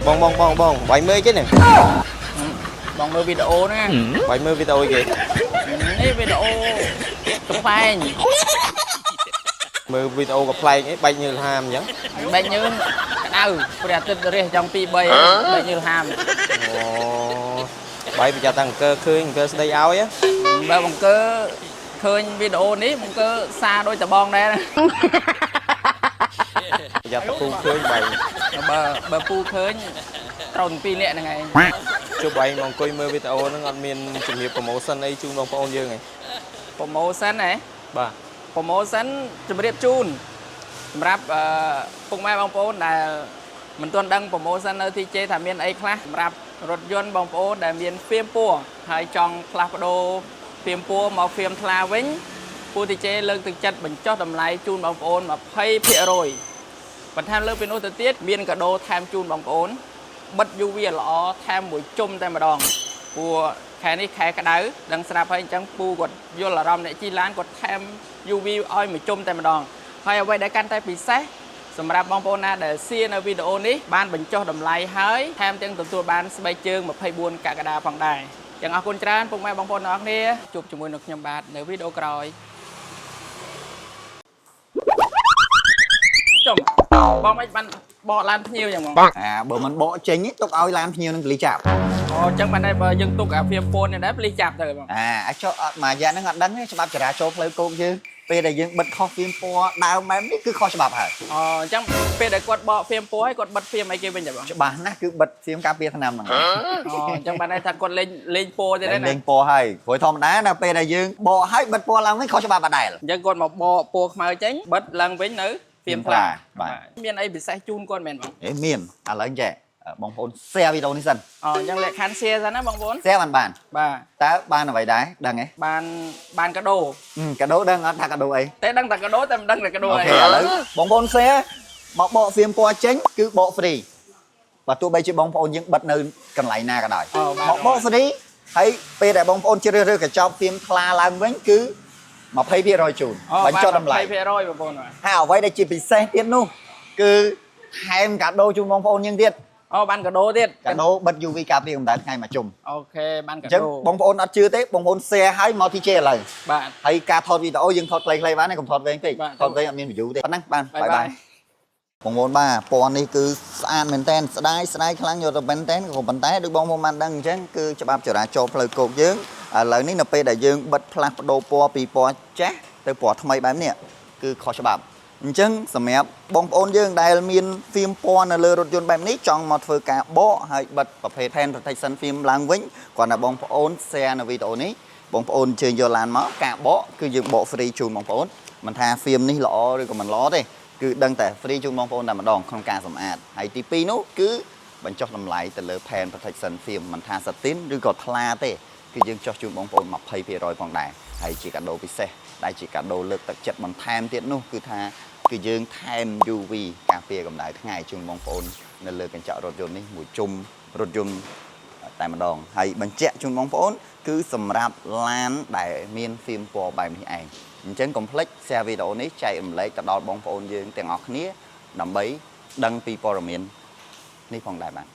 bong 70 chứ nè. Bong mơ video nè. 70 video kìa. Cái video chụp phai. Mơ video gặp play ấy bay như là ham vậy. Bay như cái nào, bây giờ tôi trong pi bay như ham. Ồ. Bay bây giờ tăng cơ khơi đây áo á. Ba bằng cơ khơi video ní bằng cơ xa đôi tờ bong đây. Bây giờ tập phu khơi bay. Bờ phu khơi tròn pi nè này. Chụp bay mong coi mơ video nó ngon miền chuẩn bị promotion ấy chung đông phong dương này. Promotion này. Ba. Promotion chuẩn bị chun. Sầm rap phụng mai bong phố là mình tuân đăng promotion ở thị chế thảm miền ấy khác. Sầm rap rถយន្តបងប្អូនដែលមានហ្វៀមពណ៌ហើយចង់ផ្លាស់ប្ដូរហ្វៀមពណ៌មកហ្វៀមថ្លាវិញពូទីជេលើកទឹកចិត្តបញ្ចុះតម្លៃជូនបងប្អូន 20% បន្ថែមលើពីនោះទៅទៀតមានកាដូថែមជូនបងប្អូនបិទ UV ល្អថែមមួយជុំតែម្ដងព្រោះខែនេះខែក្តៅដឹងស្រាប់ហើយអញ្ចឹងពូគាត់យល់អារម្មណ៍អ្នកជិះឡានគាត់ថែម UV ឲ្យមួយជុំតែម្ដងហើយអ្វីដែលកាន់តែពិសេសសម្រាប់បងប្អូនណាដែលសៀនៅវីដេអូនេះបានបញ្ចុះតម្លៃហើយថែមទាំងទទួលបានស្បែកជើង24កក្កដាផងដែរចឹងអរគុណច្រើនពុកម៉ែបងប្អូនទាំងអស់គ្នាជួបជាមួយនឹងខ្ញុំបាទនៅវីដេអូក្រោយចុំបងមិនបានបកឡានភ្ញៀវចឹងហ្មងបើមិនបកចេញទុកឲ្យឡានភ្ញៀវនឹងលីចាប់អូចឹងបានតែបើយើងទុកអាភៀមពូននេះដែរលីចាប់ទៅបងអាចចុះអត់មួយយ៉ាងហ្នឹងអត់ដឹងទេច្បាប់ចរាចរណ៍ផ្លូវគោកយើងពេលដែលយើងបិទខុសហ្វៀមពណ៌ដើមម៉ែមនេះគឺខុសច្បាប់ហើយអូអញ្ចឹងពេលដែលគាត់បកហ្វៀមពណ៌ឲ្យគាត់បិទហ្វៀមអីគេវិញទេបងច្បាស់ណាស់គឺបិទហ្វៀមការពារថ្នាំហ្នឹងអូអញ្ចឹងបានតែថាគាត់លេងពណ៌ទេណាលេងពណ៌ហើយព្រោះធម្មតាណាពេលដែលយើងបកឲ្យបិទពណ៌ឡើងវិញខុសច្បាប់បាត់ដែរអញ្ចឹងគាត់មកបកពណ៌ខ្មៅចេញបិទឡើងវិញនៅហ្វៀមថ្លាបាទមានអីពិសេសជូនគាត់មែនបងមានឥឡូវចេះបងប្អូន share វីដេអូនេះសិនអូអញ្ចឹងលក្ខខណ្ឌ share សិនណាបងប្អូន share បានបាទតើបានអ្វីដែរដឹងទេបានកាដូកាដូដឹងអត់ថាកាដូអីតែដឹងតែកាដូតែមិនដឹងតែកាដូអីអូខេឥឡូវបងប្អូន share មកបកហ្វៀមពណ៌ចេញគឺបក free បើទោះបីជាបងប្អូនយើងបិទនៅកន្លែងណាក៏ដោយមកបក free ហើយពេលដែលបងប្អូនជ្រើសរើសកញ្ចប់ហ្វៀមថ្លាឡើងវិញគឺ20% ជូនបញ្ចុះតម្លៃ20%បងប្អូនហើយអ្វីដែលជាពិសេសទៀតនោះគឺថែមកាដូជូនបងប្អូនយើងទៀតអូបានកាដូទៀតកាដូបិទ UV ការពារកម្ដៅថ្ងៃមួយជុំអូខេបានកាដូអញ្ចឹងបងប្អូនអត់ជឿទេបងប្អូន share ឲ្យមកទីជេឥឡូវបាទហើយការថតវីដេអូយើងថតខ្លីៗបានទេកុំថតវែងពេកថតវែងអត់មាន view ទេប៉ុណ្ណឹងបានបាយបងប្អូនបាទពណ៌នេះគឺស្អាតមែនតើស្ដាយខ្លាំងយកទៅមែនតើក៏ប៉ុន្តែដូចបងប្អូនបានដឹងអញ្ចឹងគឺច្បាប់ចរាចរណ៍ផ្លូវគោកយើងឥឡូវនេះនៅពេលដែលយើងបិទផ្លាស់ប្ដូរពណ៌ពីពណ៌ចាស់ទៅពណ៌ថ្មីបែបនេះគឺខុសច្បាប់អញ្ចឹងសម្រាប់បងប្អូនយើងដែលមានហ្វៀមពណ៌នៅលើរថយន្តបែបនេះចង់មកធ្វើការបកហើយបិទប្រភេទ Hand Protection Film ឡើងវិញគាត់ថាបងប្អូន share នៅវីដេអូនេះបងប្អូនអញ្ជើញយកឡានមកការបកគឺយើងបក free ជូនបងប្អូនមិនថាហ្វៀមនេះល្អឬក៏មិនល្អទេគឺដឹងតែ free ជូនបងប្អូនតែម្ដងក្នុងការសម្អាតហើយទី2នោះគឺបញ្ចុះតម្លៃទៅលើ Hand Protection Film មិនថា satin ឬក៏ថ្លាទេគឺយើងចុះជូនបងប្អូន20% ផងដែរហើយជាកាដូពិសេសដែលជាកាដូលើកទឹកចិត្តបន្ថែមទៀតនោះគឺថាគឺយើងថែម UV ការពារកម្ដៅថ្ងៃជូនបងប្អូននៅលើកញ្ចក់រថយន្តនេះមួយជុំរថយន្តតែម្ដងហើយបញ្ជាក់ជូនបងប្អូនគឺសម្រាប់ឡានដែលមានហ្វៀមពណ៌បែបនេះឯងអញ្ចឹងកុំភ្លេច share វីដេអូនេះចែករំលែកទៅដល់បងប្អូនយើងទាំងអស់គ្នាដើម្បីដឹងពីព័ត៌មាននេះផងដែរបាទ